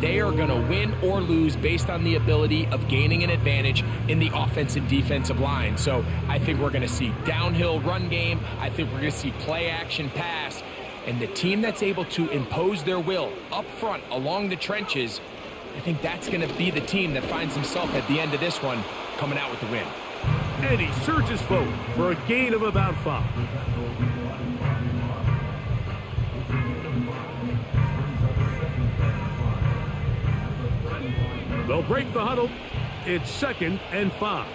they are going to win or lose based on the ability of gaining an advantage in the offense and defensive line. So I think we're going to see downhill run game. I think we're going to see play action pass. And the team that's able to impose their will up front along the trenches, I think that's going to be the team that finds himself at the end of this one coming out with the win. And he surges forward for a gain of about 5. They'll break the huddle. It's 2nd and 5.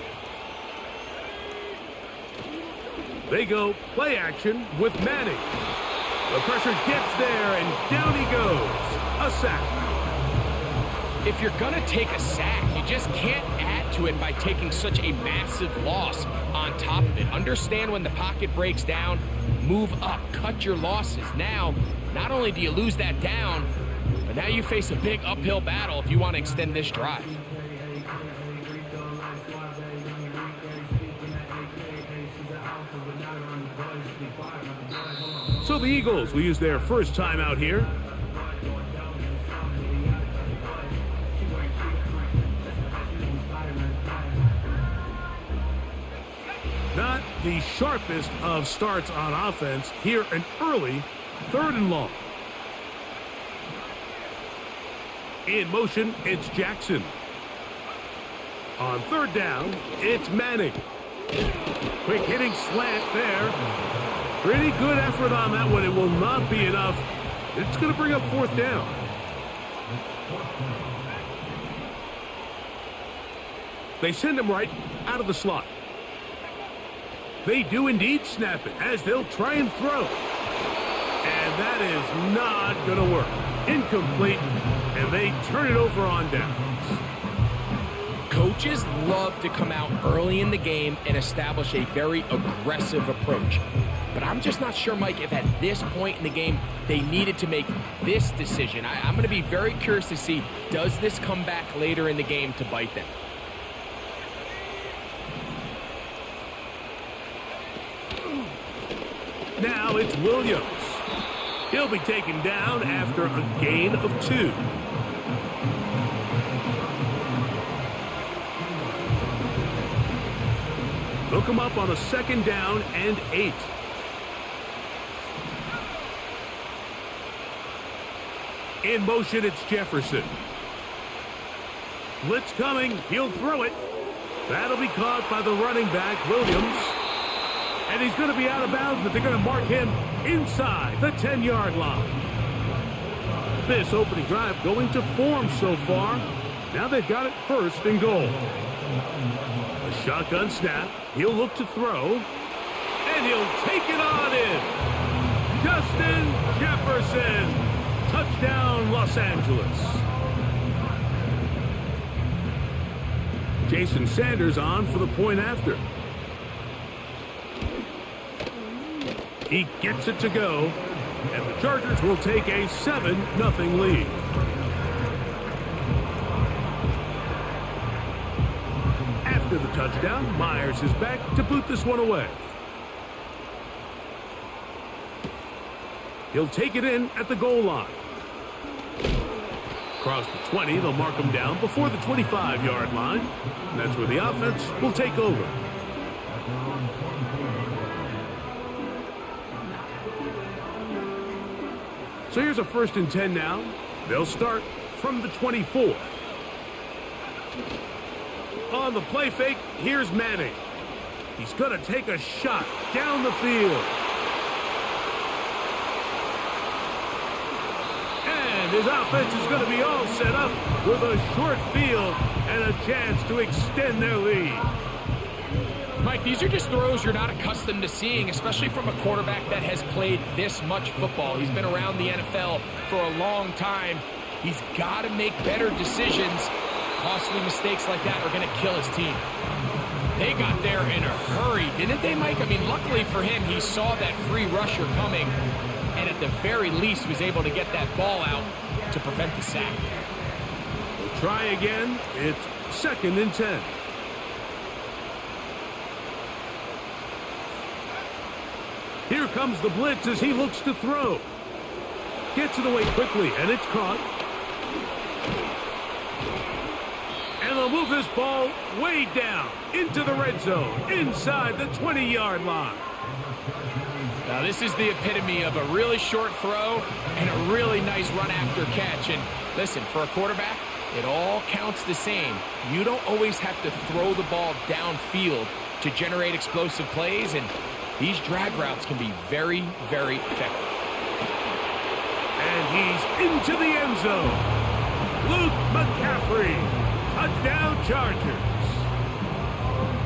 They go play action with Manning. The pressure gets there, and down he goes. A sack. If you're going to take a sack, you just can't add to it by taking such a massive loss on top of it. Understand when the pocket breaks down, move up, cut your losses. Now, not only do you lose that down, but now you face a big uphill battle if you want to extend this drive. So the Eagles will use their first timeout here. Not the sharpest of starts on offense. Here an early 3rd and long. In motion, it's Jackson. On 3rd down, it's Manning. Quick hitting slant there. Pretty good effort on that one. It will not be enough. It's going to bring up 4th down. They send him right out of the slot. They do indeed snap it as they'll try and throw. And that is not going to work. Incomplete, and they turn it over on downs. Coaches love to come out early in the game and establish a very aggressive approach. But I'm just not sure, Mike, if at this point in the game they needed to make this decision. I'm going to be very curious to see, does this come back later in the game to bite them? Now it's Williams. He'll be taken down after a gain of 2. They'll come up on a 2nd down and 8. In motion, it's Jefferson. Blitz coming. He'll throw it. That'll be caught by the running back, Williams. And he's going to be out of bounds, but they're going to mark him inside the 10-yard line. This opening drive going to form so far. Now they've got it 1st and goal. A shotgun snap. He'll look to throw. And he'll take it on in. Justin Jefferson. Touchdown, Los Angeles. Jason Sanders on for the point after. He gets it to go, and the Chargers will take a 7-0 lead. After the touchdown, Myers is back to boot this one away. He'll take it in at the goal line. Across the 20, they'll mark him down before the 25-yard line. And that's where the offense will take over. So here's a 1st and 10 now. They'll start from the 24. On the play fake, here's Manning. He's going to take a shot down the field. And his offense is going to be all set up with a short field and a chance to extend their lead. Mike, these are just throws you're not accustomed to seeing, especially from a quarterback that has played this much football. He's been around the NFL for a long time. He's got to make better decisions. Costly mistakes like that are going to kill his team. They got there in a hurry, didn't they, Mike? I mean, luckily for him, he saw that free rusher coming, and at the very least was able to get that ball out to prevent the sack. We'll try again. It's 2nd and 10. Here comes the blitz as he looks to throw. Gets it away quickly, and it's caught. They'll move this ball way down into the red zone, inside the 20-yard line. Now, this is the epitome of a really short throw and a really nice run after catch. And listen, for a quarterback, it all counts the same. You don't always have to throw the ball downfield to generate explosive plays, and these drag routes can be very, very effective. And he's into the end zone. Luke McCaffrey, touchdown Chargers.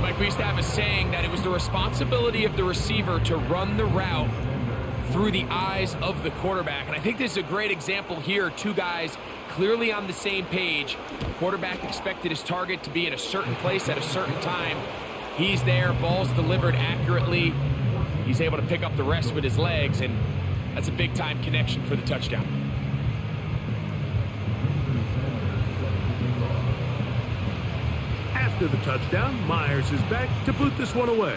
Mike, we used to have a saying that it was the responsibility of the receiver to run the route through the eyes of the quarterback. And I think this is a great example here. Two guys clearly on the same page. The quarterback expected his target to be at a certain place at a certain time. He's there, ball's delivered accurately. He's able to pick up the rest with his legs, and that's a big-time connection for the touchdown. After the touchdown, Myers is back to boot this one away.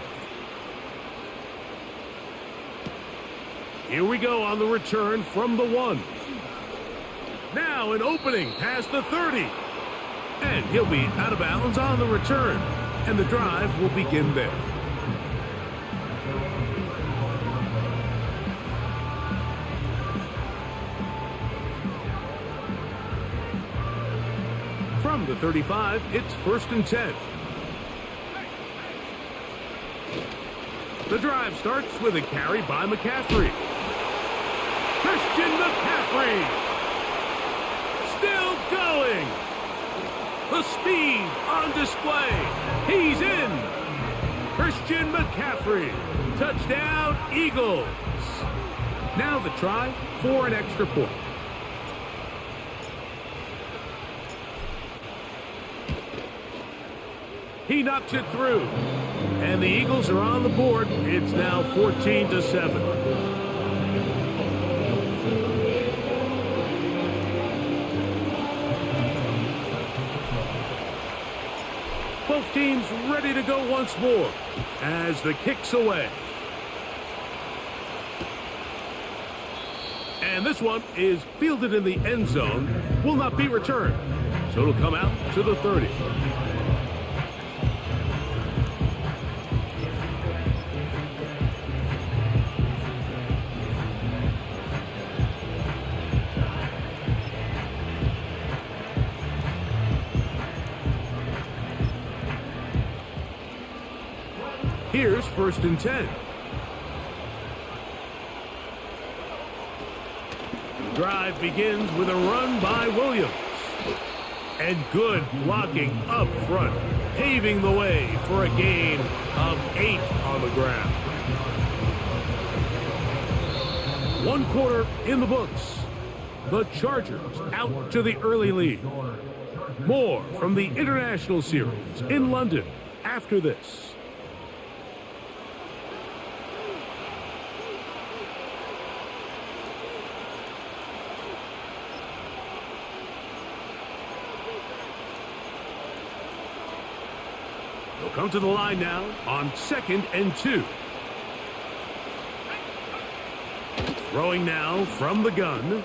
Here we go on the return from the 1. Now an opening past the 30. And he'll be out of bounds on the return. And the drive will begin there. From the 35, it's 1st and 10. The drive starts with a carry by McCaffrey. Christian McCaffrey! Still going! The speed on display. He's in! Christian McCaffrey. Touchdown, Eagles! Now the try for an extra point. He knocks it through. And the Eagles are on the board. It's now 14-7. Both teams ready to go once more as the kick's away. And this one is fielded in the end zone. Will not be returned. So it'll come out to the 30. Here's 1st and 10. The drive begins with a run by Williams. And good blocking up front, paving the way for a gain of 8 on the ground. 1 quarter in the books. The Chargers out to the early lead. More from the International Series in London after this. They'll come to the line now on 2nd and 2. Throwing now from the gun.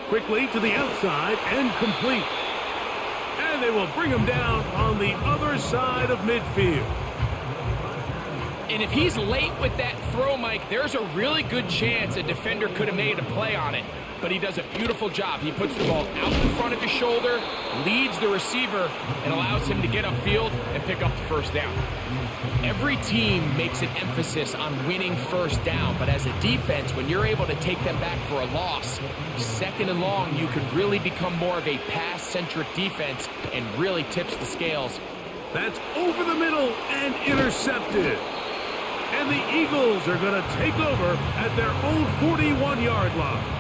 Quickly to the outside and complete. And they will bring him down on the other side of midfield. And if he's late with that throw, Mike, there's a really good chance a defender could have made a play on it. But he does a beautiful job. He puts the ball out in front of his shoulder, leads the receiver, and allows him to get upfield and pick up the first down. Every team makes an emphasis on winning first down, but as a defense, when you're able to take them back for a loss, 2nd and long, you could really become more of a pass-centric defense and really tips the scales. That's over the middle and intercepted. And the Eagles are going to take over at their own 41-yard line.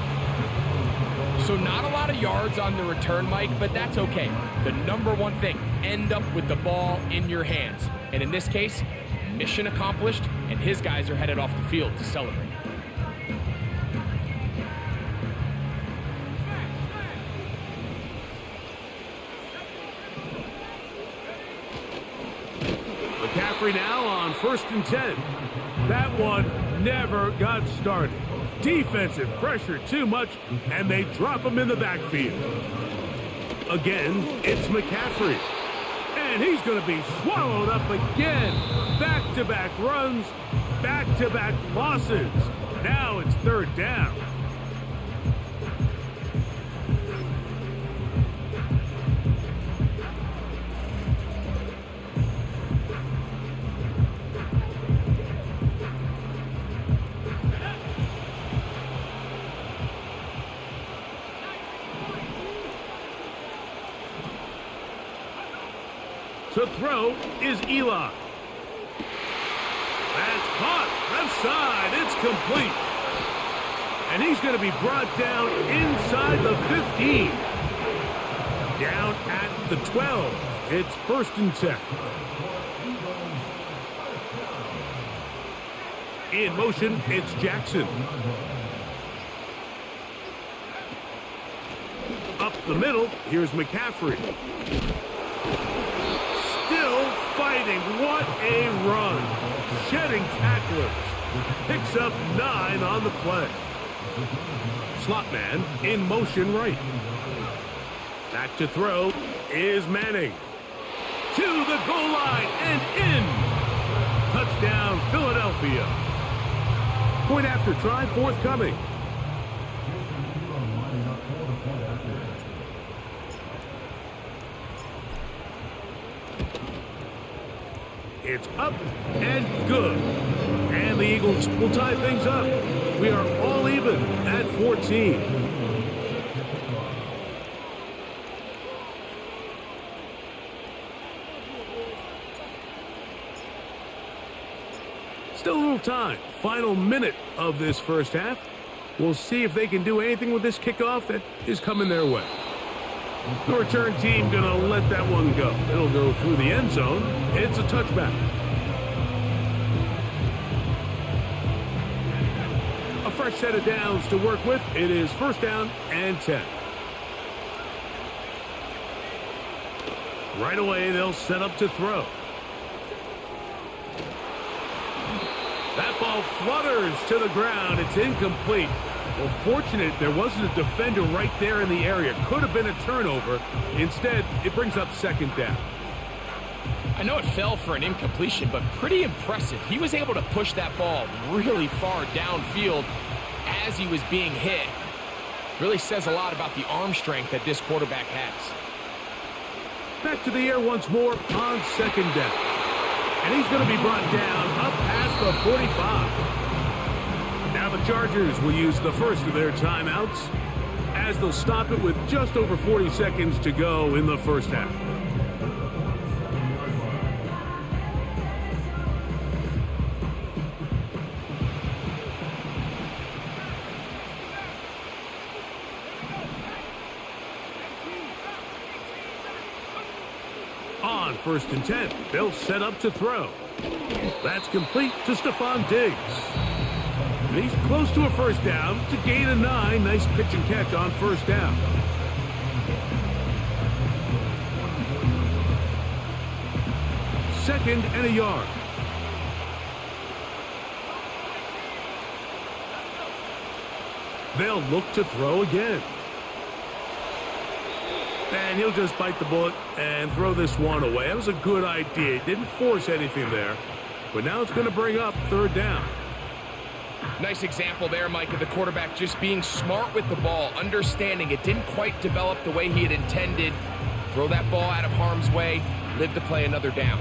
So not a lot of yards on the return, Mike, but that's okay. The number one thing, end up with the ball in your hands. And in this case, mission accomplished, and his guys are headed off the field to celebrate. McCaffrey now on 1st and 10. That one never got started. Defensive pressure too much, and they drop him in the backfield. Again, it's McCaffrey. And he's going to be swallowed up again. Back-to-back runs, back-to-back losses. Now it's third down. To throw is Eli. That's caught. Left side. It's complete. And he's going to be brought down inside the 15. Down at the 12. It's 1st and 10. In motion, it's Jackson. Up the middle, here's McCaffrey. Still fighting. What a run. Shedding tacklers. Picks up 9 on the play. Slot man in motion right. Back to throw is Manning. To the goal line and in. Touchdown, Philadelphia. Point after try forthcoming. It's up and good. And the Eagles will tie things up. We are all even at 14. Still a little time. Final minute of this first half. We'll see if they can do anything with this kickoff that is coming their way. The return team going to let that one go. It'll go through the end zone. It's a touchback. A fresh set of downs to work with. It is 1st down and 10. Right away, they'll set up to throw. That ball flutters to the ground. It's incomplete. Well, fortunate there wasn't a defender right there in the area. Could have been a turnover. Instead, it brings up 2nd down. I know it fell for an incompletion, but pretty impressive. He was able to push that ball really far downfield as he was being hit. Really says a lot about the arm strength that this quarterback has. Back to the air once more on 2nd down. And he's going to be brought down up past the 45. Now the Chargers will use the first of their timeouts as they'll stop it with just over 40 seconds to go in the first half. On 1st and 10, they'll set up to throw. That's complete to Stephon Diggs. And he's close to a 1st down to gain a 9. Nice pitch and catch on 1st down. Second and a yard. They'll look to throw again. And he'll just bite the bullet and throw this one away. That was a good idea. Didn't force anything there. But now it's going to bring up 3rd down. Nice example there, Mike, of the quarterback just being smart with the ball, understanding it didn't quite develop the way he had intended. Throw that ball out of harm's way, live to play another down.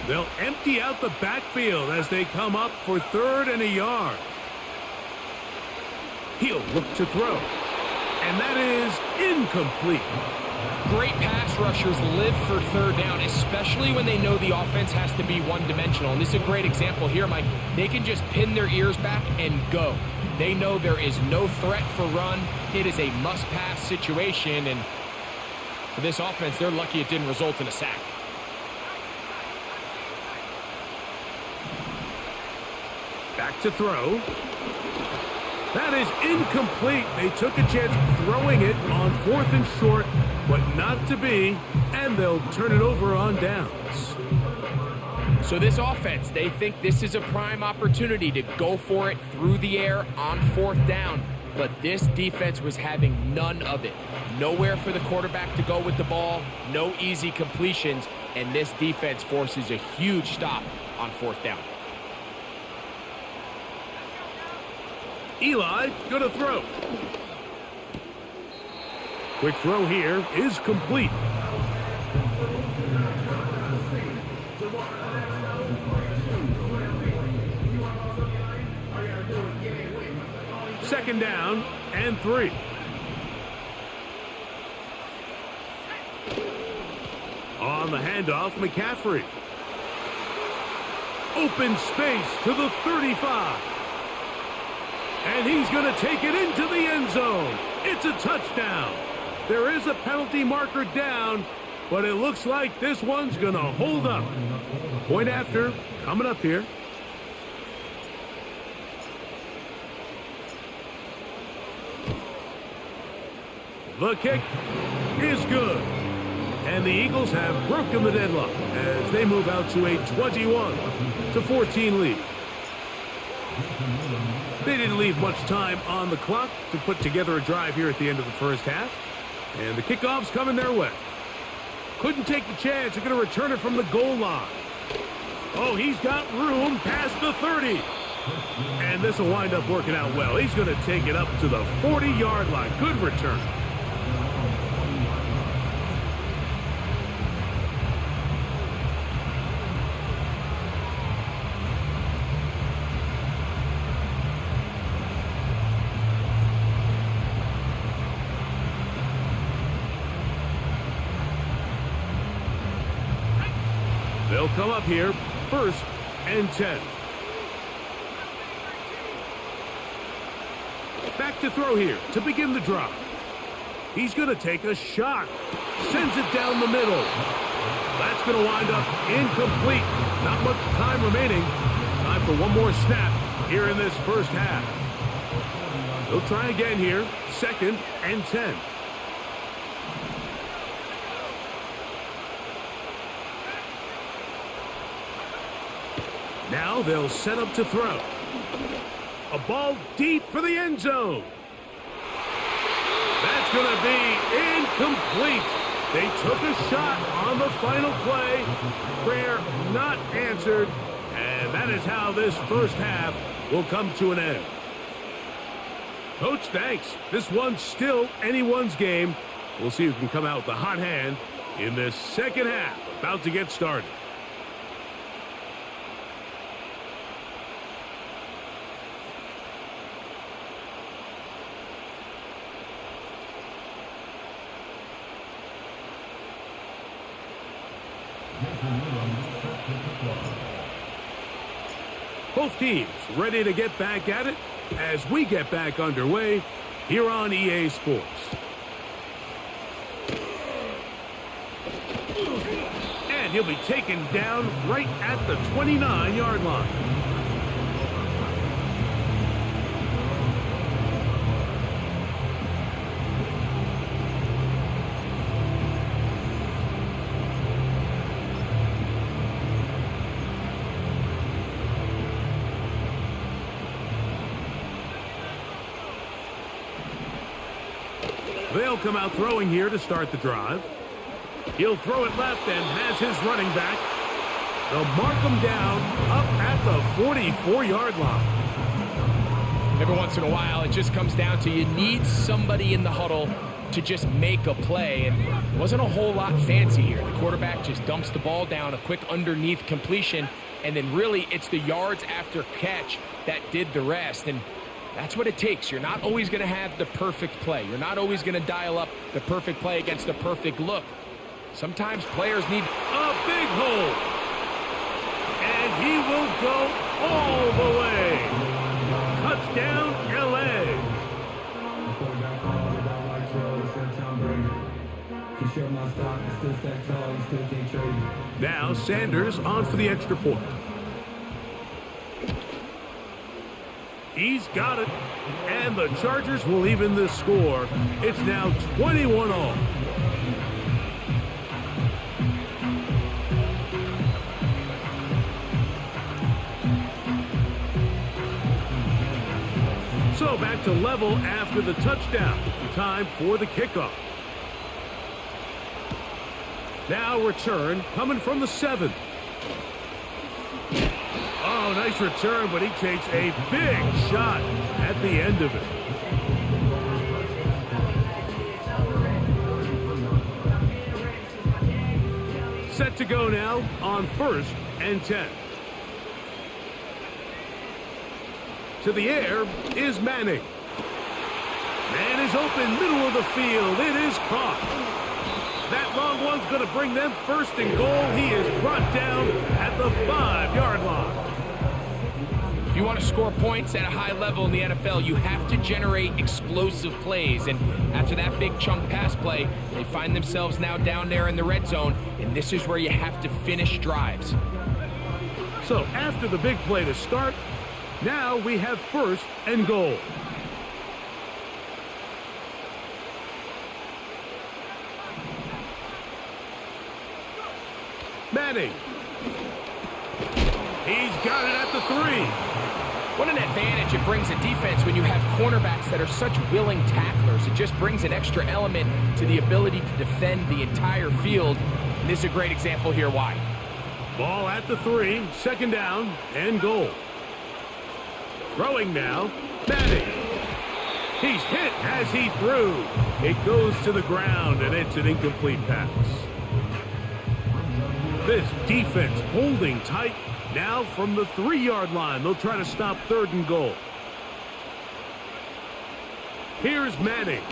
They'll empty out the backfield as they come up for 3rd and a yard. He'll look to throw. And that is incomplete. Great pass rushers live for 3rd down, especially when they know the offense has to be one-dimensional. And this is a great example here, Mike. They can just pin their ears back and go. They know there is no threat for run. It is a must-pass situation. And for this offense, they're lucky it didn't result in a sack. Back to throw. That is incomplete. They took a chance throwing it on 4th and short, but not to be, and they'll turn it over on downs. So this offense, they think this is a prime opportunity to go for it through the air on 4th down. But this defense was having none of it. Nowhere for the quarterback to go with the ball, no easy completions, and this defense forces a huge stop on 4th down. Eli gonna throw. Quick throw here is complete. Second down and 3. On the handoff, McCaffrey. Open space to the 35. And he's going to take it into the end zone. It's a touchdown. There is a penalty marker down, but it looks like this one's going to hold up. Point after, coming up here. The kick is good. And the Eagles have broken the deadlock as they move out to a 21-14 lead. They didn't leave much time on the clock to put together a drive here at the end of the first half. And the kickoff's coming their way. Couldn't take the chance. They're going to return it from the goal line. Oh, he's got room past the 30. And this will wind up working out well. He's going to take it up to the 40-yard line. Good return. They'll come up here, 1st and 10. Back to throw here to begin the drive. He's going to take a shot. Sends it down the middle. That's going to wind up incomplete. Not much time remaining. Time for one more snap here in this first half. They'll try again here, 2nd and 10. Now they'll set up to throw. A ball deep for the end zone. That's going to be incomplete. They took a shot on the final play. Prayer not answered. And that is how this first half will come to an end. Coach, thanks. This one's still anyone's game. We'll see who can come out with the hot hand in this second half. About to get started. Both teams ready to get back at it as we get back underway here on EA Sports. And he'll be taken down right at the 29-yard line. They'll come out throwing here to start the drive. He'll throw it left and has his running back. They'll mark him down up at the 44-yard line. Every once in a while, it just comes down to you need somebody in the huddle to just make a play. And it wasn't a whole lot fancy here. The quarterback just dumps the ball down, a quick underneath completion, and then really it's the yards after catch that did the rest. And that's what it takes. You're not always going to have the perfect play. You're not always going to dial up the perfect play against the perfect look. Sometimes players need a big hole. And he will go all the way. Touchdown, L.A. Now Sanders on for the extra point. He's got it. And the Chargers will even the score. It's now 21-all. So back to level after the touchdown. Time for the kickoff. Now return coming from the 7. Oh, nice return, but he takes a big shot at the end of it. Set to go now on 1st and 10. To the air is Manning. Man is open, middle of the field. It is caught. That long one's going to bring them 1st and goal. He is brought down at the 5-yard line. If you want to score points at a high level in the NFL, you have to generate explosive plays. And after that big chunk pass play, they find themselves now down there in the red zone. And this is where you have to finish drives. So after the big play to start, now we have 1st and goal. Manning. He's got it at the 3. What an advantage it brings a defense when you have cornerbacks that are such willing tacklers. It just brings an extra element to the ability to defend the entire field. And this is a great example here why. Ball at the 3, 2nd down and goal. Throwing now, Madden. He's hit as he threw. It goes to the ground, and it's an incomplete pass. This defense holding tight. Now from the 3-yard line, they'll try to stop 3rd and goal. Here's Manning.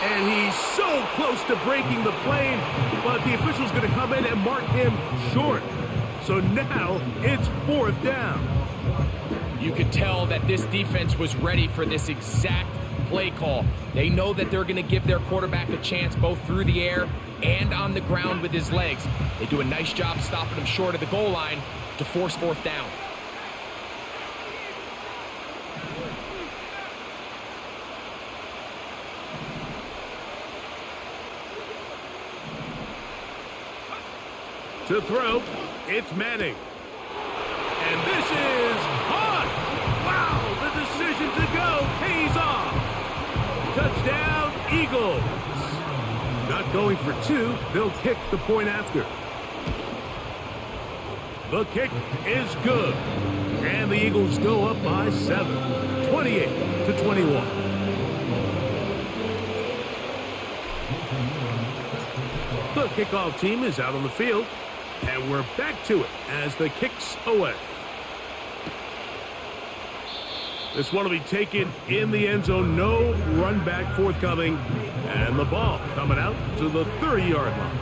And he's so close to breaking the plane, but the official's going to come in and mark him short. So now it's 4th down. You could tell that this defense was ready for this exact play call. They know that they're going to give their quarterback a chance both through the air and on the ground with his legs. They do a nice job stopping him short of the goal line to force 4th down. To throw, it's Manning. And this is caught. Wow, the decision to go pays off. Touchdown, Eagles. Not going for 2, they'll kick the point after. The kick is good. And the Eagles go up by 7, 28-21. The kickoff team is out on the field. And we're back to it as the kick's away. This one will be taken in the end zone. No run back forthcoming. And the ball coming out to the 30-yard line.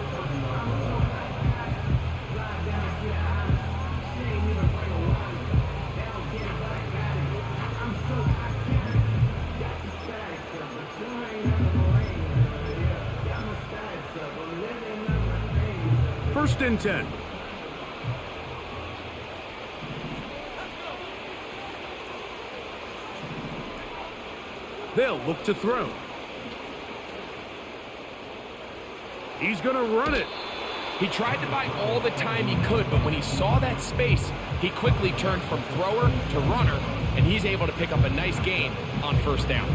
First and 10. They'll look to throw. He's going to run it. He tried to buy all the time he could, but when he saw that space, he quickly turned from thrower to runner, and he's able to pick up a nice gain on 1st down.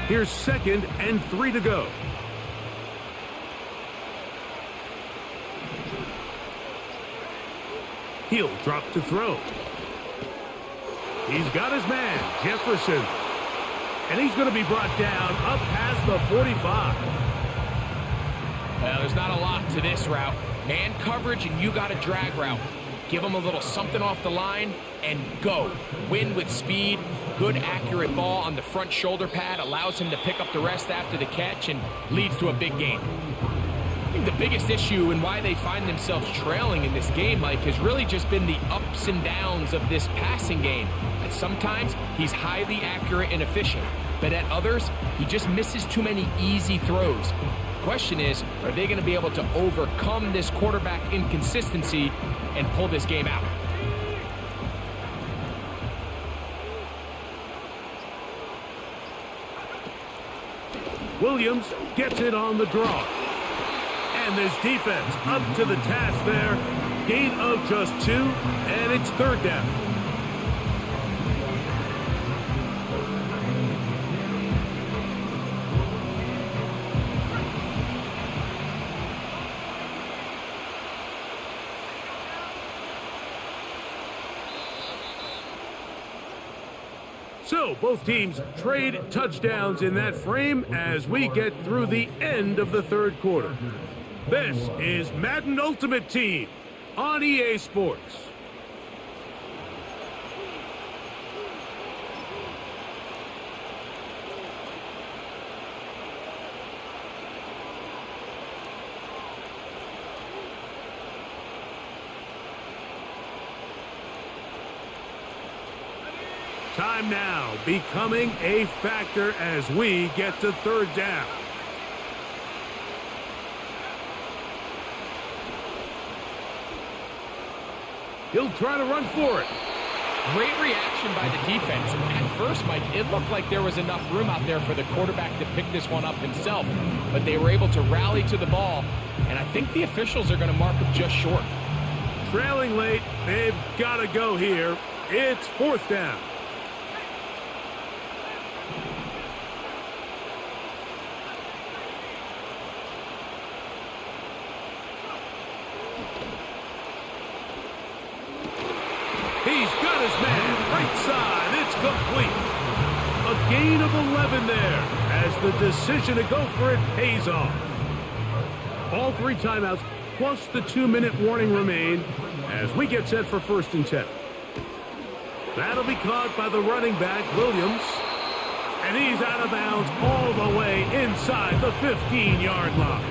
Here's 2nd and 3 to go. He'll drop to throw. He's got his man, Jefferson. And he's going to be brought down up past the 45. Well, there's not a lot to this route. Man coverage, and you got a drag route. Give him a little something off the line and go. Win with speed. Good, accurate ball on the front shoulder pad allows him to pick up the rest after the catch and leads to a big gain. I think the biggest issue and why they find themselves trailing in this game, Mike, has really just been the ups and downs of this passing game. At sometimes, he's highly accurate and efficient, but at others, he just misses too many easy throws. The question is, are they going to be able to overcome this quarterback inconsistency and pull this game out? Williams gets it on the draw. And this defense up to the task there. Gain of just 2, and it's third down. So, both teams trade touchdowns in that frame as we get through the end of the third quarter. This is Madden Ultimate Team on EA Sports. Time now becoming a factor as we get to third down. He'll try to run for it. Great reaction by the defense. At first, Mike, it looked like there was enough room out there for the quarterback to pick this one up himself, but they were able to rally to the ball, and I think the officials are going to mark him just short. Trailing late, they've got to go here. It's fourth down. He's got his man, right side, it's complete. A gain of 11 there as the decision to go for it pays off. All 3 timeouts plus the 2-minute warning remain as we get set for 1st and 10. That'll be caught by the running back, Williams. And he's out of bounds all the way inside the 15-yard line.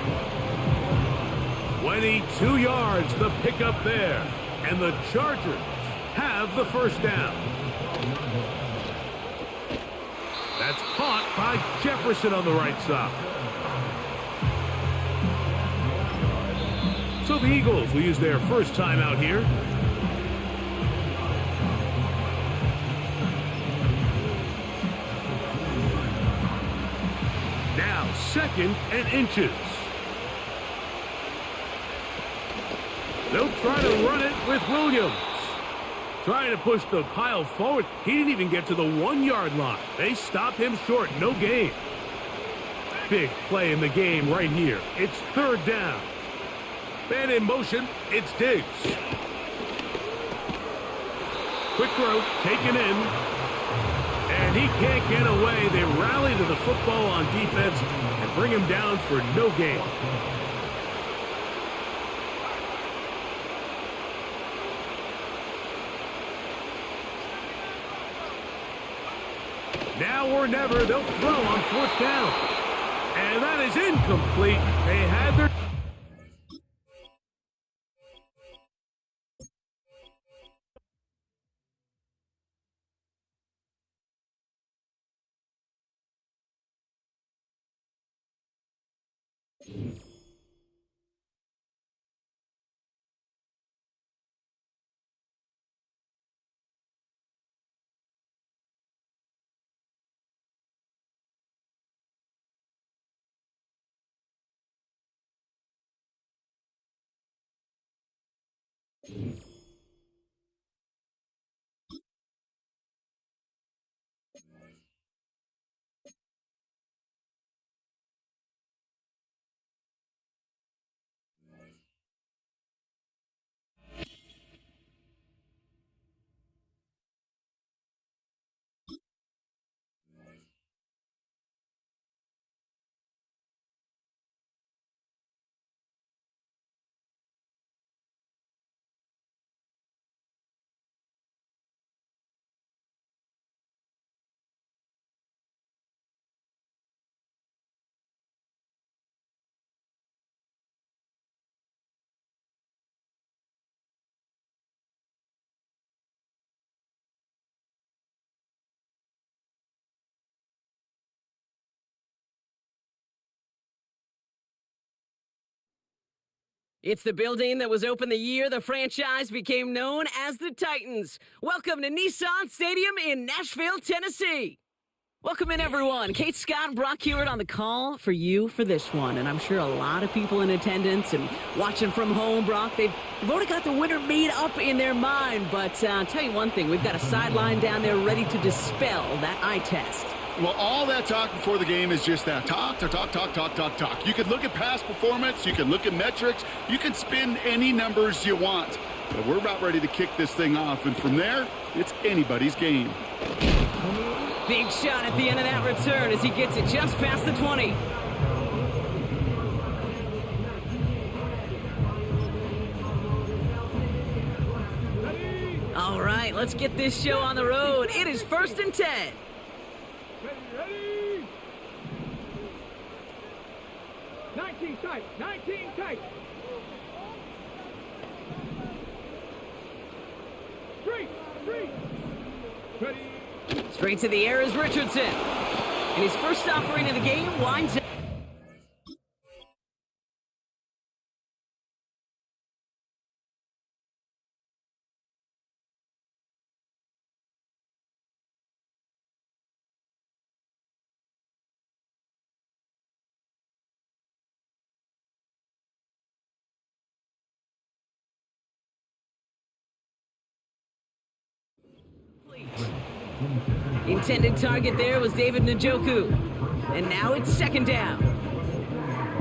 22 yards, the pickup there. And the Chargers have the first down. That's caught by Jefferson on the right side. So the Eagles will use their first timeout here. Now 2nd and inches. They'll try to run it with Williams. Trying to push the pile forward. He didn't even get to the 1-yard line. They stopped him short. No gain. Big play in the game right here. It's third down. Man in motion. It's Diggs. Quick throw. Taken in. And he can't get away. They rally to the football on defense and bring him down for no gain. Now or never, they'll throw on 4th down. And that is incomplete. They had their... It's the building that was opened the year the franchise became known as the Titans. Welcome to Nissan Stadium in Nashville, Tennessee. Welcome in, everyone. Kate Scott and Brock Hewitt on the call for you for this one. And I'm sure a lot of people in attendance and watching from home, Brock, they've already got the winner made up in their mind. But I'll tell you one thing, we've got a sideline down there ready to dispel that eye test. Well, all that talk before the game is just that. Talk. You can look at past performance. You can look at metrics. You can spin any numbers you want. But we're about ready to kick this thing off. And from there, it's anybody's game. Big shot at the end of that return as he gets it just past the 20. All right, let's get this show on the road. It is 1st and 10. Ready. 19 tight. 19 tight. Straight. Ready. Straight to the air is Richardson. And his first offering of the game winds up. Intended target there was David Njoku. And now it's 2nd down.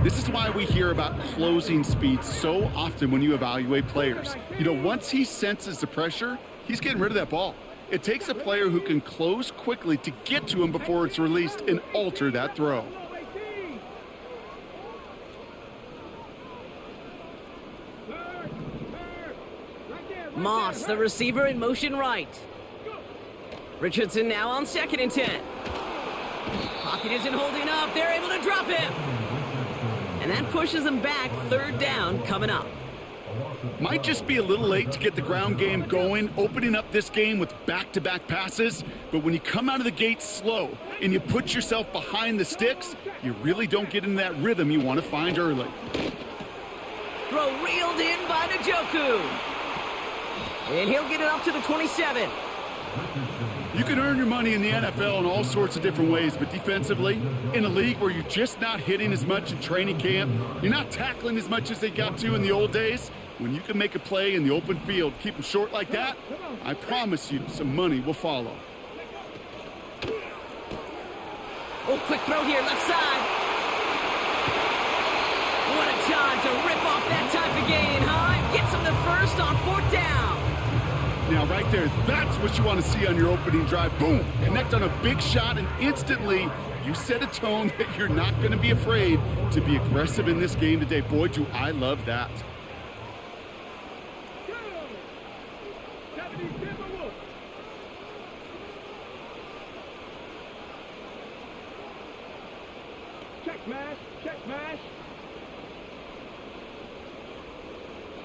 This is why we hear about closing speed so often when you evaluate players. You know, once he senses the pressure, he's getting rid of that ball. It takes a player who can close quickly to get to him before it's released and alter that throw. Moss, the receiver, in motion right. Richardson now on 2nd and 10. Pocket isn't holding up. They're able to drop him. And that pushes them back. 3rd down coming up. Might just be a little late to get the ground game going, opening up this game with back-to-back passes. But when you come out of the gate slow and you put yourself behind the sticks, you really don't get in that rhythm you want to find early. Throw reeled in by Njoku. And he'll get it up to the 27. You can earn your money in the NFL in all sorts of different ways, but defensively, in a league where you're just not hitting as much in training camp, you're not tackling as much as they got to in the old days, when you can make a play in the open field, keep them short like that, I promise you some money will follow. Oh, quick throw here, left side. What a time to rip off that type of gain, huh? Gets him the first on 4th down. Now, right there, that's what you want to see on your opening drive. Boom! Connect on a big shot, and instantly you set a tone that you're not going to be afraid to be aggressive in this game today. Boy, do I love that. Check mash.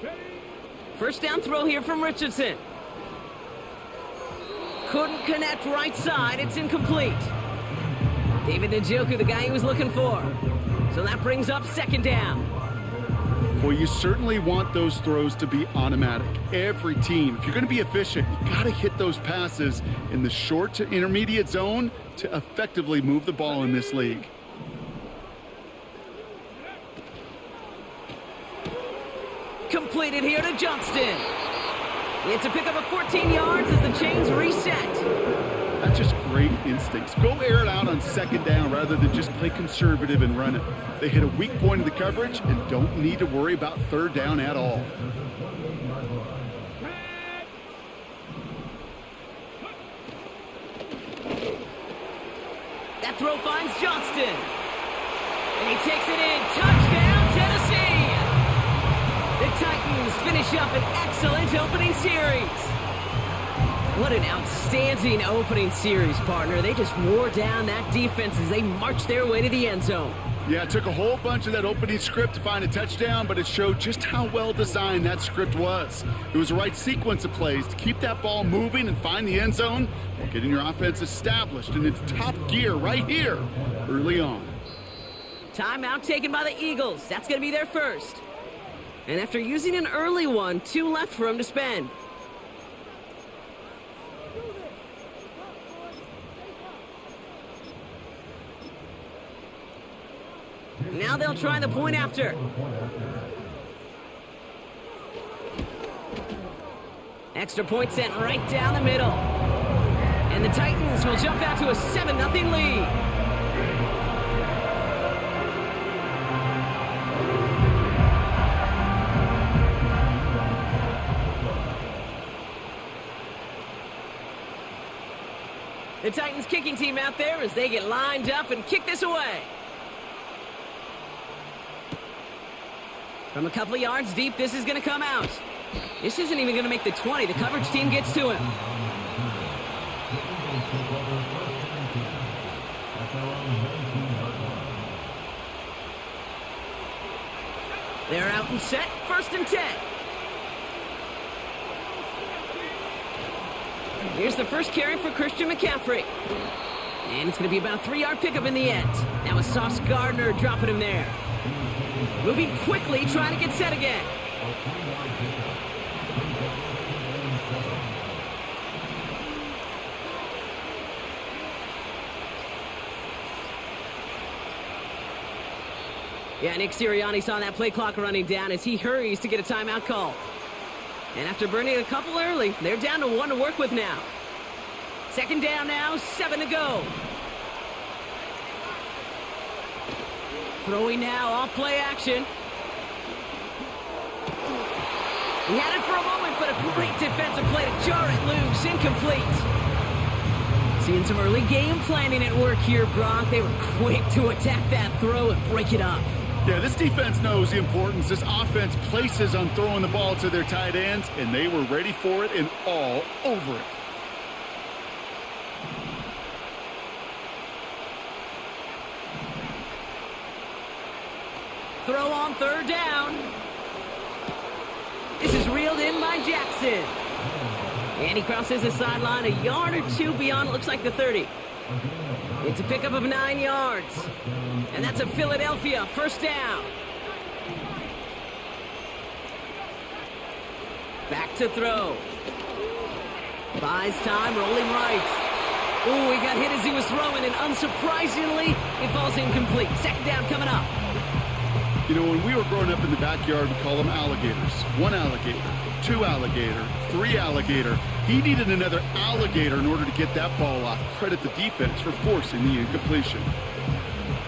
Ready. First down throw here from Richardson. Couldn't connect right side. It's incomplete. David Njoku, the guy he was looking for. So that brings up 2nd down. Well, you certainly want those throws to be automatic. Every team, if you're going to be efficient, you got to hit those passes in the short to intermediate zone to effectively move the ball in this league. Completed here to Johnston. It's a pickup of 14 yards as the chains reset. That's just great instincts. Go air it out on 2nd down rather than just play conservative and run it. They hit a weak point in the coverage and don't need to worry about 3rd down at all. That throw finds Johnston. And he takes it in. Touchdown, Tennessee! The Titans finish up an excellent opening series. What an outstanding opening series, partner. They just wore down that defense as they marched their way to the end zone. Yeah, it took a whole bunch of that opening script to find a touchdown, but it showed just how well designed that script was. It was the right sequence of plays to keep that ball moving and find the end zone while getting your offense established in its top gear right here early on. Timeout taken by the Eagles. That's going to be their first. And after using an early one, 2 left for him to spend. Now they'll try the point after. Extra point sent right down the middle. And the Titans will jump out to a 7-0 lead. The Titans kicking team out there as they get lined up and kick this away. From a couple of yards deep, this is going to come out. This isn't even going to make the 20. The coverage team gets to him. They're out and set. 1st and 10. Here's the first carry for Christian McCaffrey. And it's going to be about a 3-yard pickup in the end. Now it's Sauce Gardner dropping him there. Moving quickly, trying to get set again. Yeah, Nick Sirianni saw that play clock running down as he hurries to get a timeout call. And after burning a couple early, they're down to 1 to work with now. 2nd down now, 7 to go. Throwing now, off play action. He had it for a moment, but a great defensive play to jar it loose, incomplete. Seeing some early game planning at work here, Brock. They were quick to attack that throw and break it up. Yeah, this defense knows the importance this offense places on throwing the ball to their tight ends, and they were ready for it and all over it. Throw on 3rd down. This is reeled in by Jackson. And he crosses the sideline a yard or 2 beyond, looks like the 30. It's a pickup of 9 yards. And that's a Philadelphia 1st down. Back to throw. Buys time, rolling right. Oh, he got hit as he was throwing, and unsurprisingly, it falls incomplete. 2nd down coming up. You know, when we were growing up in the backyard, we call them alligators. 1 alligator, 2 alligator, 3 alligator. He needed another alligator in order to get that ball off. Credit the defense for forcing the incompletion.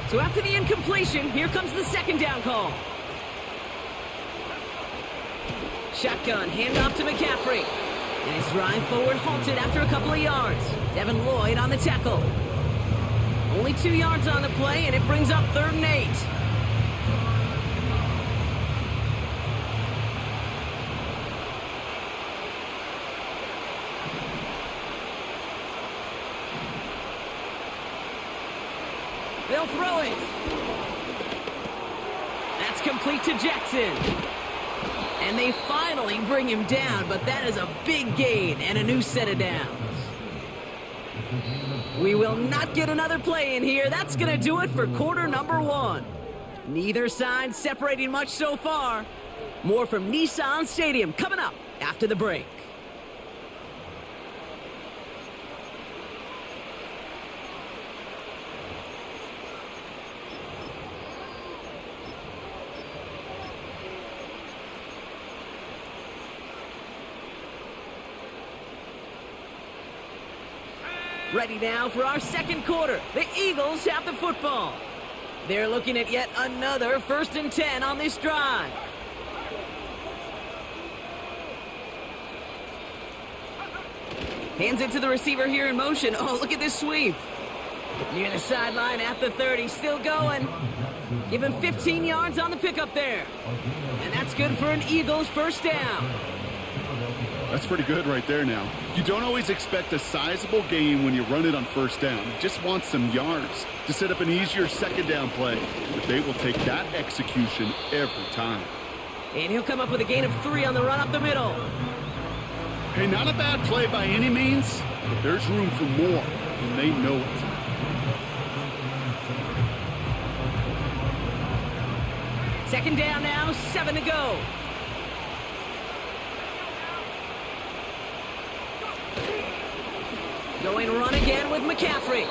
So after the incompletion, here comes the 2nd down call. Shotgun, handoff to McCaffrey. And his drive forward halted after a couple of yards. Devin Lloyd on the tackle. Only 2 yards on the play, and it brings up 3rd and 8. They'll throw it. That's complete to Jackson. And they finally bring him down, but that is a big gain and a new set of downs. We will not get another play in here. That's going to do it for quarter number 1. Neither side separating much so far. More from Nissan Stadium coming up after the break. Ready now for our 2nd quarter. The Eagles have the football. They're looking at yet another 1st and 10 on this drive. Hands it to the receiver here in motion. Oh, look at this sweep. Near the sideline at the 30. Still going. Give him 15 yards on the pickup there. And that's good for an Eagles 1st down. That's pretty good right there now. You don't always expect a sizable gain when you run it on 1st down. You just want some yards to set up an easier 2nd down play. But they will take that execution every time. And he'll come up with a gain of 3 on the run up the middle. Hey, not a bad play by any means, but there's room for more, and they know it. Second down now, 7 to go. Going run again with McCaffrey.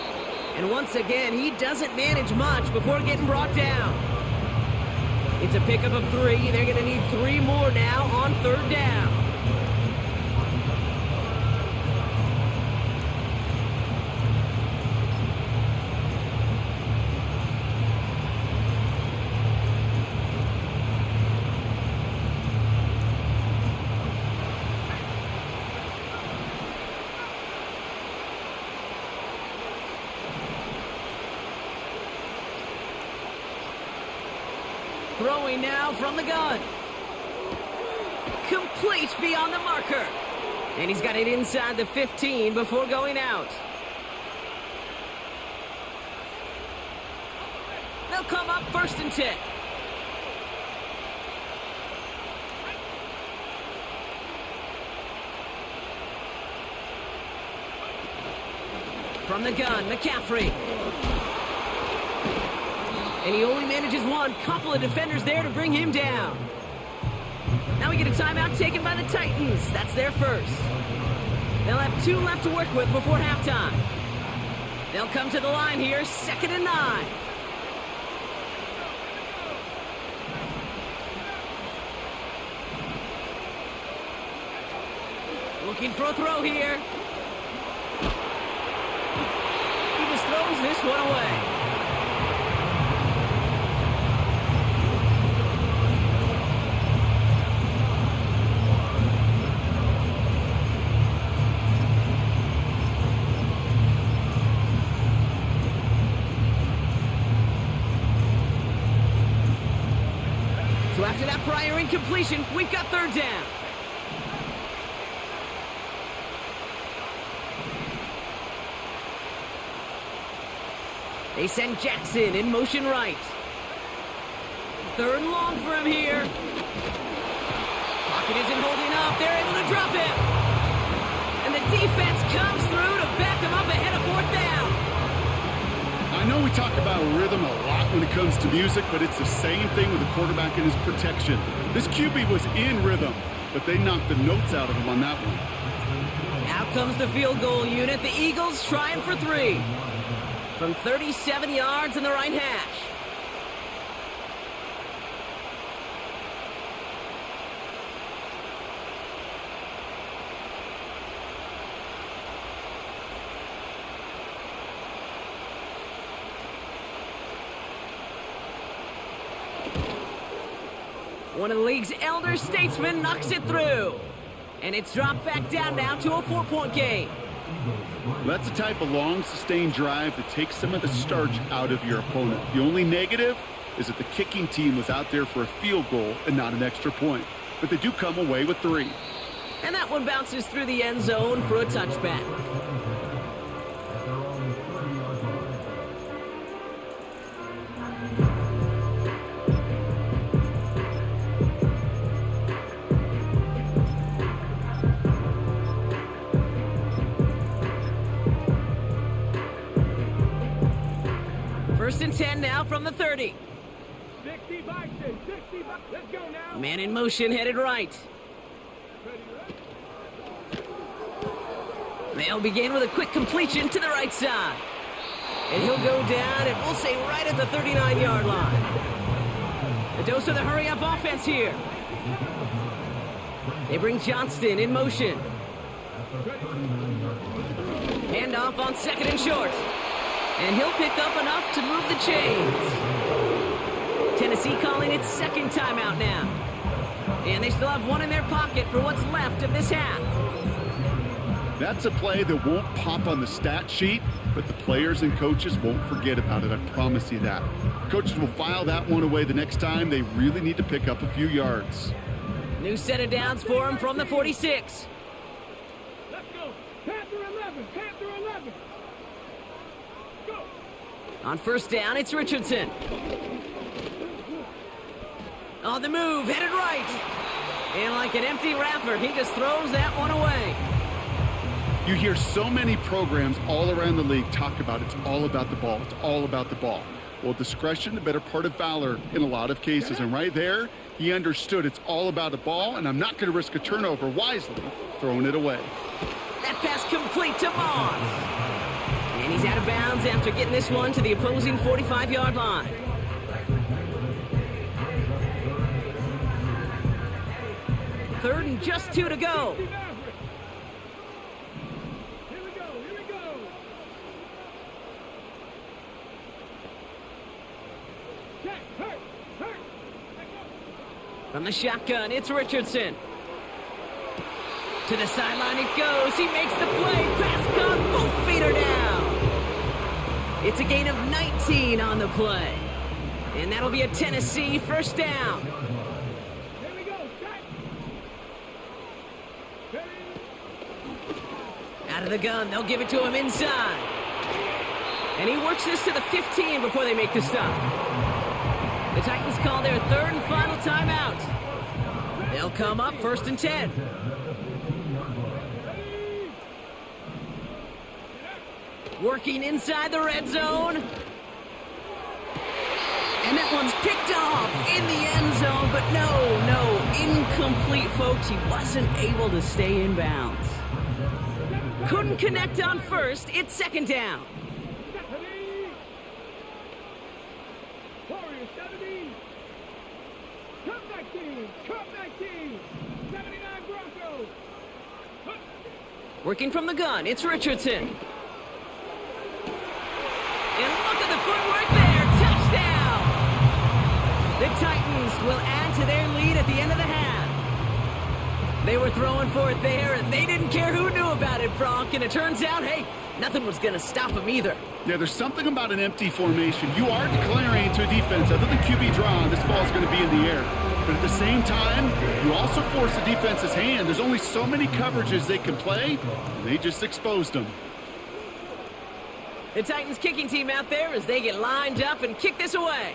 And once again, he doesn't manage much before getting brought down. It's a pickup of 3. They're going to need 3 more now on 3rd down. Throwing now from the gun. Complete beyond the marker. And he's got it inside the 15 before going out. They'll come up 1st and 10. From the gun, McCaffrey. And he only manages one. Couple of defenders there to bring him down. Now we get a timeout taken by the Titans. That's their first. They'll have 2 left to work with before halftime. They'll come to the line here, 2nd and 9. Looking for a throw here. He just throws this one away. So after that prior incompletion, we've got 3rd down. They send Jackson in motion right. 3rd and long for him here. Pocket isn't holding up. They're able to drop him. And the defense comes through to back him up ahead of 4th down. I know we talk about rhythm a lot when it comes to music, but it's the same thing with the quarterback and his protection. This QB was in rhythm, but they knocked the notes out of him on that one. Out comes the field goal unit. The Eagles trying for 3. From 37 yards in the right hash. One of the league's elder statesmen knocks it through. And it's dropped back down now to a 4-point game. That's the type of long, sustained drive that takes some of the starch out of your opponent. The only negative is that the kicking team was out there for a field goal and not an extra point. But they do come away with 3. And that one bounces through the end zone for a touchback. First and 10 now from the 30. 60 Bison, 60 Bison. Let's go now. Man in motion, headed right. They'll begin with a quick completion to the right side. And he'll go down, and we'll say right at the 39-yard line. A dose of the hurry-up offense here. They bring Johnston in motion. Handoff on 2nd and short. And he'll pick up enough to move the chains. Tennessee calling its 2nd timeout now. And they still have 1 in their pocket for what's left of this half. That's a play that won't pop on the stat sheet, but the players and coaches won't forget about it, I promise you that. Coaches will file that one away the next time. They really need to pick up a few yards. New set of downs for him from the 46. Let's go. Panther 11, Panther 11. Go. On 1st down, it's Richardson. On the move, headed right. And like an empty wrapper, he just throws that one away. You hear so many programs all around the league talk about it's all about the ball. It's all about the ball. Well, discretion, the better part of valor in a lot of cases. And right there, he understood it's all about the ball, and I'm not going to risk a turnover wisely, throwing it away. That pass complete to Moss. And he's out of bounds after getting this one to the opposing 45-yard line. 3rd and just 2 to go. Here we go. Here we go. Check. Hurt. From the shotgun, it's Richardson. To the sideline it goes. He makes the play. Pass caught. Both feet are down. It's a gain of 19 on the play. And that'll be a Tennessee first down. Here we go. Check. Out of the gun, they'll give it to him inside. And he works this to the 15 before they make the stop. The Titans call their 3rd and final timeout. They'll come up 1st and 10. Working inside the red zone. And that one's picked off in the end zone, but no, incomplete, folks. He wasn't able to stay in bounds. Couldn't connect on 1st. It's 2nd down. Warriors 70. Come back team. 79 Broncos. Working from the gun, it's Richardson. And look at the footwork there. Touchdown! The Titans will add to their lead at the end of the half. They were throwing for it there, and they didn't care who knew about it, Bronk. And it turns out, hey, nothing was going to stop them either. Yeah, there's something about an empty formation. You are declaring to a defense, other than QB draw, this ball's going to be in the air. But at the same time, you also force the defense's hand. There's only so many coverages they can play, and they just exposed them. The Titans kicking team out there as they get lined up and kick this away.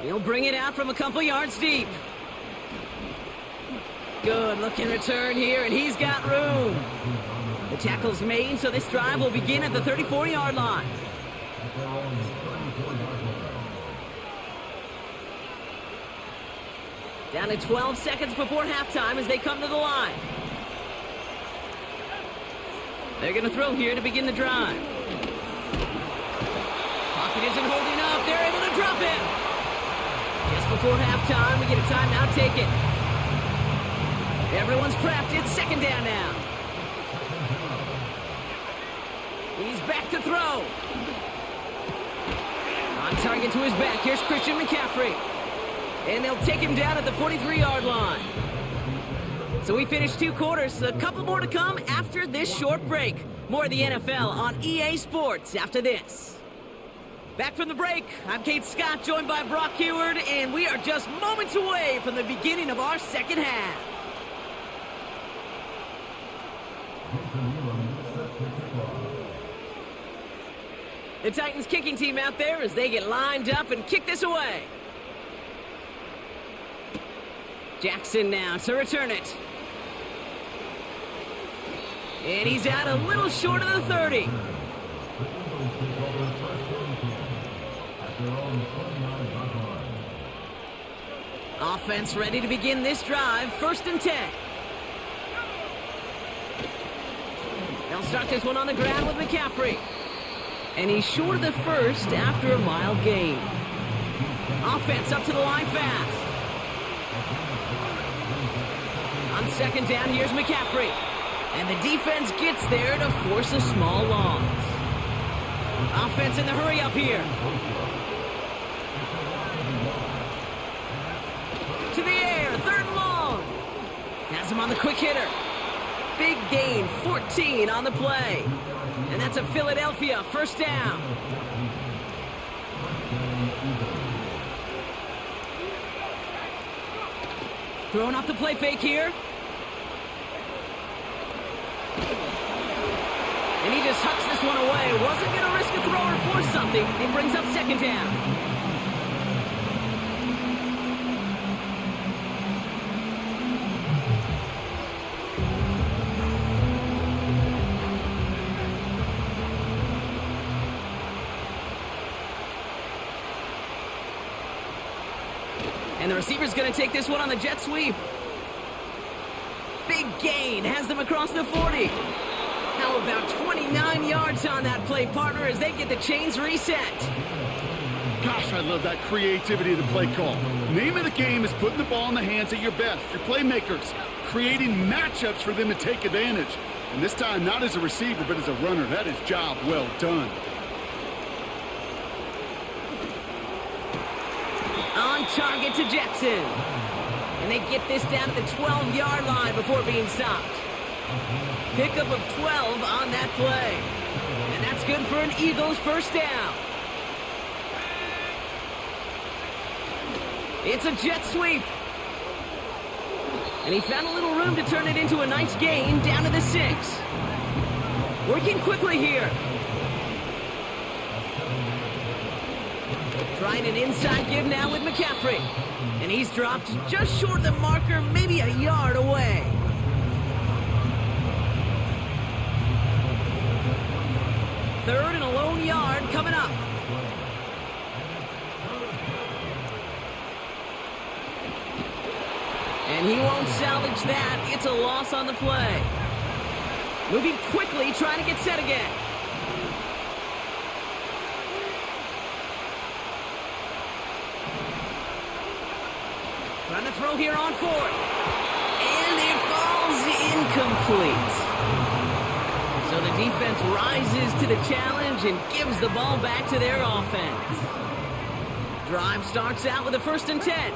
He'll bring it out from a couple yards deep. Good looking return here, and he's got room. The tackle's made, so this drive will begin at the 34-yard line. Down to 12 seconds before halftime as they come to the line. They're going to throw here to begin the drive. Pocket isn't holding up. They're able to drop it. Just before halftime, we get a timeout taken. Everyone's prepped. It's 2nd down now. He's back to throw. On target to his back. Here's Christian McCaffrey. And they'll take him down at the 43-yard line. So we finished 2 quarters. A couple more to come after this short break. More of the NFL on EA Sports after this. Back from the break, I'm Kate Scott, joined by Brock Heward, and we are just moments away from the beginning of our second half. The Titans kicking team out there as they get lined up and kick this away. Jackson now to return it. And he's out a little short of the 30. Offense ready to begin this drive. 1st and 10. They'll start this one on the ground with McCaffrey. And he's short of the 1st after a mild gain. Offense up to the line fast. On 2nd down, here's McCaffrey. And the defense gets there to force a small loss. Offense in the hurry up here. To the air, 3rd and long. Has him on the quick hitter. Big gain, 14 on the play. And that's a Philadelphia 1st down. Throwing off the play fake here. And he just hucks this one away. Wasn't going to risk a throw or force something. He brings up 2nd down. And the receiver's going to take this one on the jet sweep. Big gain, has them across the 40. How about 29 yards on that play, partner, as they get the chains reset. Gosh, I love that creativity of the play call. Name of the game is putting the ball in the hands of your best, your playmakers, creating matchups for them to take advantage. And this time, not as a receiver, but as a runner. That is job well done. On target to Jackson. And they get this down to the 12-yard line before being stopped. Pickup of 12 on that play. And that's good for an Eagles first down. It's a jet sweep. And he found a little room to turn it into a nice gain down to the 6. Working quickly here. Trying an inside give now with McCaffrey. And he's dropped just short of the marker, maybe a yard away. Third and a lone yard coming up. And he won't salvage that. It's a loss on the play. Moving quickly, trying to get set again. Trying to throw here on 4th. And it falls incomplete. So the defense rises to the challenge and gives the ball back to their offense. Drive starts out with a 1st and 10.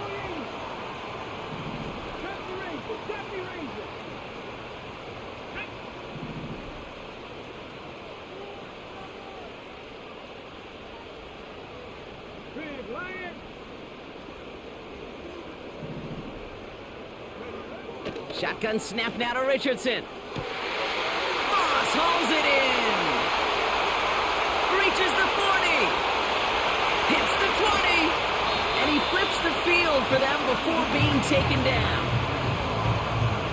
Shotgun snap now to Richardson. Moss hauls it in. Reaches the 40. Hits the 20. And he flips the field for them before being taken down.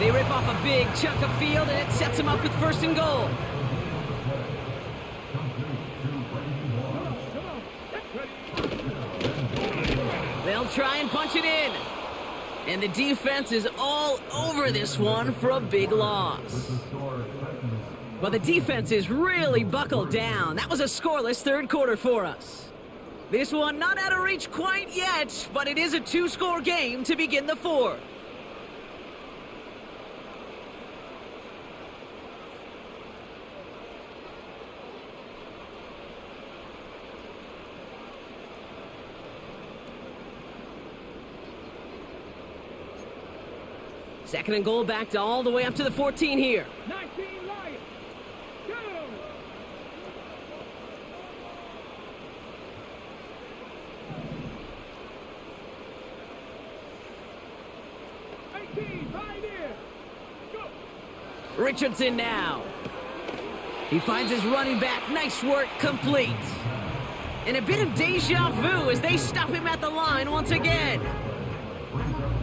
They rip off a big chunk of field, and it sets them up with 1st and goal. They'll try and punch it in. And the defense is all over this one for a big loss. Well, the defense is really buckled down. That was a scoreless 3rd quarter for us. This one not out of reach quite yet, but it is a 2-score game to begin the 4th. Second and goal backed all the way up to the 14 here. 19 Lions. Go! Go! Richardson now. He finds his running back. Nice work, complete. And a bit of deja vu as they stop him at the line once again.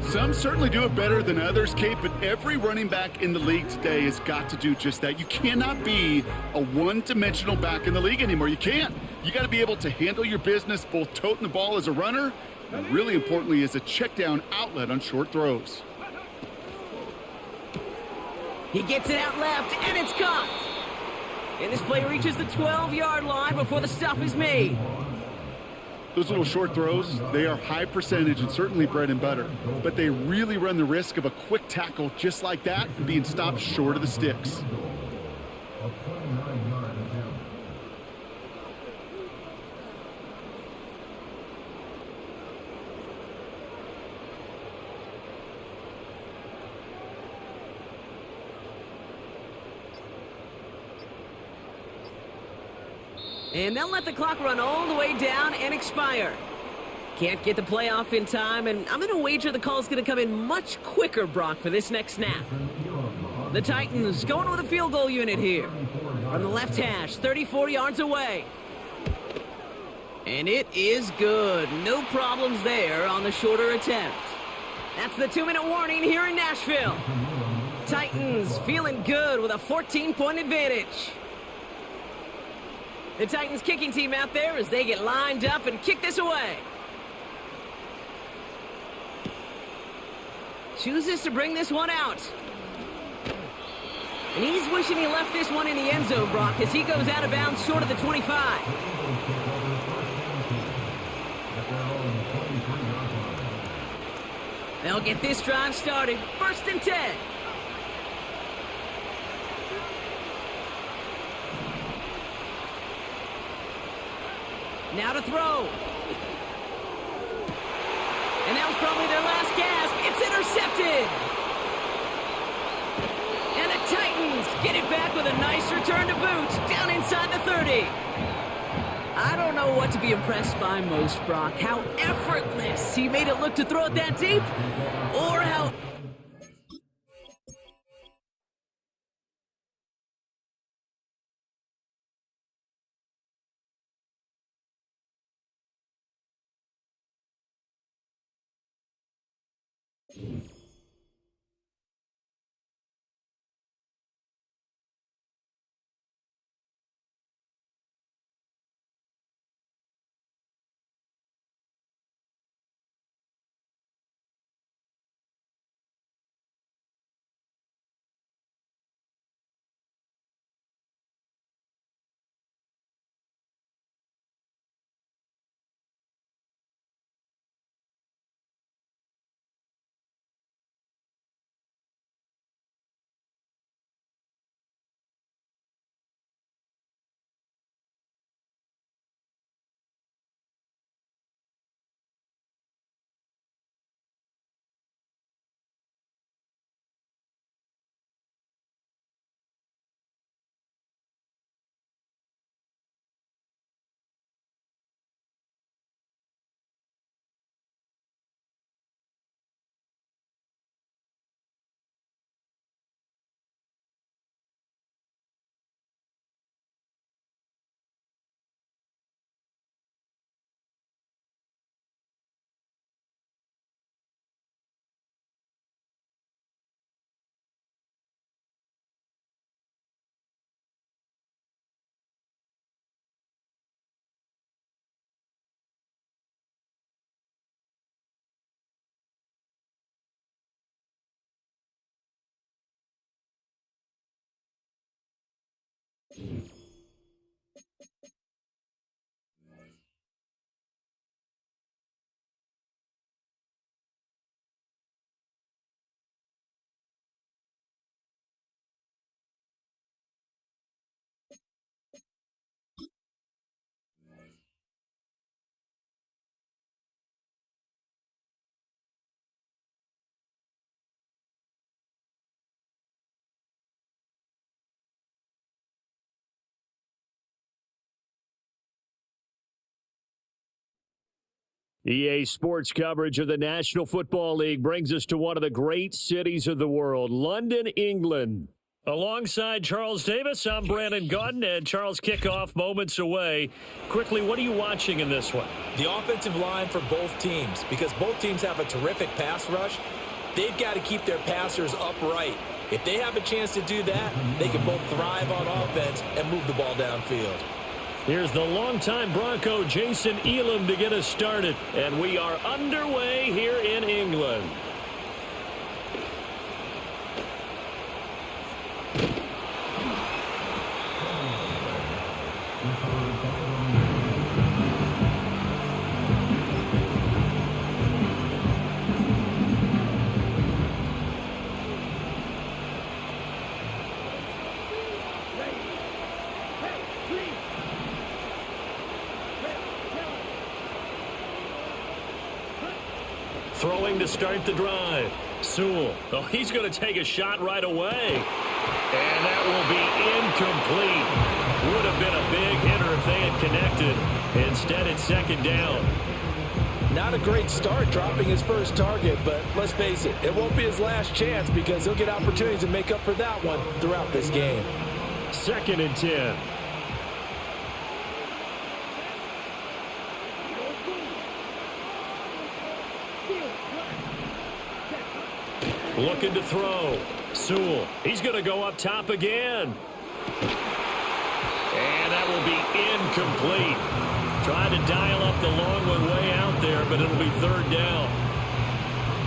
Some certainly do it better than others, Kate, but every running back in the league today has got to do just that. You cannot be a one-dimensional back in the league anymore. You can't. You got to be able to handle your business, both toting the ball as a runner, and really importantly as a check-down outlet on short throws. He gets it out left, and it's caught. And this play reaches the 12-yard line before the stop is made. Those little short throws, they are high percentage and certainly bread and butter, but they really run the risk of a quick tackle just like that and being stopped short of the sticks. And they'll let the clock run all the way down and expire. Can't get the play off in time, and I'm going to wager the call's going to come in much quicker, Brock, for this next snap. The Titans going with a field goal unit here. From the left hash, 34 yards away. And it is good. No problems there on the shorter attempt. That's the 2-minute warning here in Nashville. Titans feeling good with a 14-point advantage. The Titans kicking team out there as they get lined up and kick this away. Chooses to bring this one out. And he's wishing he left this one in the end zone, Brock, as he goes out of bounds short of the 25. They'll get this drive started. 1st and 10. Now to throw. And that was probably their last gasp. It's intercepted. And the Titans get it back with a nice return to boot down inside the 30. I don't know what to be impressed by most, Brock. How effortless he made it look to throw it that deep, or how... EA Sports coverage of the National Football League brings us to one of the great cities of the world, London, England. Alongside Charles Davis, I'm Brandon Gaudin, and Charles, kickoff moments away. Quickly, what are you watching in this one? The offensive line for both teams, because both teams have a terrific pass rush. They've got to keep their passers upright. If they have a chance to do that, they can both thrive on offense and move the ball downfield. Here's the longtime Bronco, Jason Elam, to get us started. And we are underway here in England. Throwing to start the drive. Sewell. Oh, he's going to take a shot right away. And that will be incomplete. Would have been a big hitter if they had connected. Instead, it's 2nd down. Not a great start dropping his first target, but let's face it, it won't be his last chance because he'll get opportunities to make up for that one throughout this game. 2nd and 10. Looking to throw. Sewell. He's going to go up top again. And that will be incomplete. Trying to dial up the long one way out there, but it'll be 3rd down.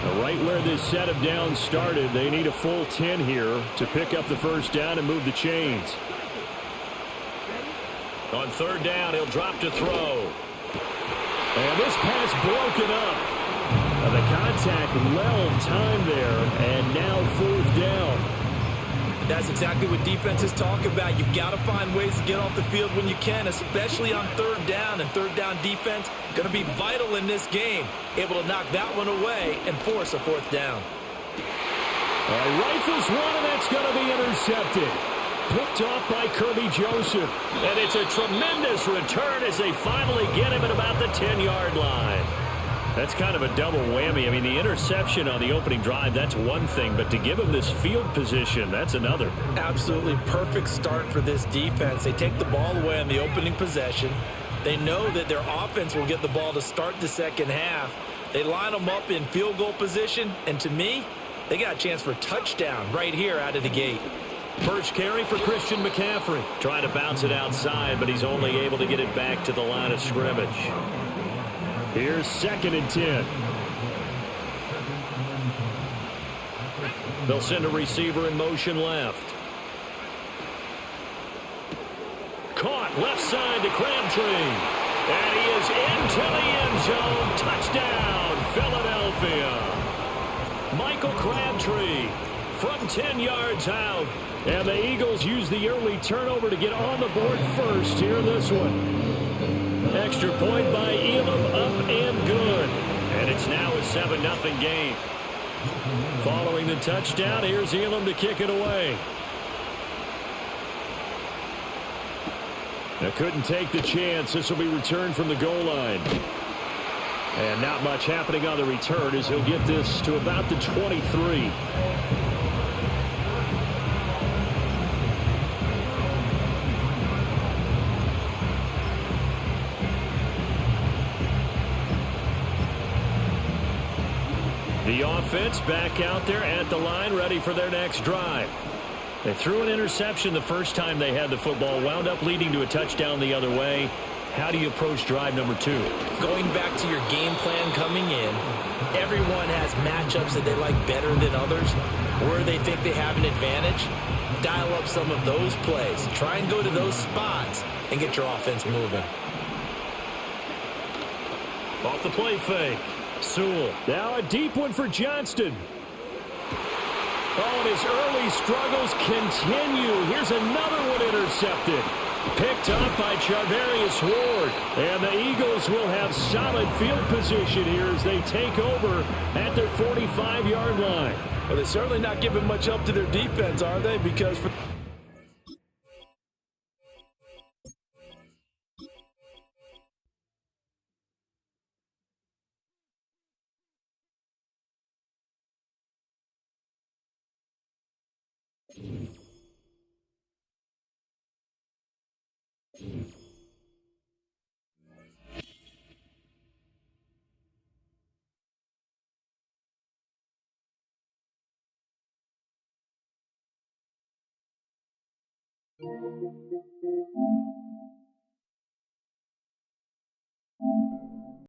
Now, right where this set of downs started, they need a full 10 here to pick up the 1st down and move the chains. On 3rd down, he'll drop to throw. And this pass broken up. The contact well timed there, and now 4th down. That's exactly what defenses talk about. You've got to find ways to get off the field when you can, especially on 3rd down. And 3rd down defense going to be vital in this game. Able to knock that one away and force a 4th down. Rifles one, and that's going to be intercepted. Picked off by Kirby Joseph. And it's a tremendous return as they finally get him at about the 10-yard line. That's kind of a double whammy. I mean, the interception on the opening drive, that's one thing, but to give him this field position, that's another. Absolutely perfect start for this defense. They take the ball away on the opening possession. They know that their offense will get the ball to start the second half. They line them up in field goal position, and to me, they got a chance for a touchdown right here out of the gate. First carry for Christian McCaffrey. Trying to bounce it outside, but he's only able to get it back to the line of scrimmage. Here's 2nd and 10. They'll send a receiver in motion left. Caught left side to Crabtree. And he is into the end zone. Touchdown, Philadelphia. Michael Crabtree from 10 yards out. And the Eagles use the early turnover to get on the board first here in this one. Extra point by Elam, up and good. And it's now a 7-0 game. Following the touchdown, here's Elam to kick it away. Now couldn't take the chance. This will be returned from the goal line. And not much happening on the return as he'll get this to about the 23. The offense back out there at the line, ready for their next drive. They threw an interception the first time they had the football, wound up leading to a touchdown the other way. How do you approach drive number 2? Going back to your game plan coming in, everyone has matchups that they like better than others, where they think they have an advantage. Dial up some of those plays. Try and go to those spots and get your offense moving. Off the play fake. Sewell. Now a deep one for Johnston. Oh, and his early struggles continue. Here's another one intercepted. Picked up by Charvarius Ward. And the Eagles will have solid field position here as they take over at their 45-yard line. Well, they're certainly not giving much up to their defense, are they? Because for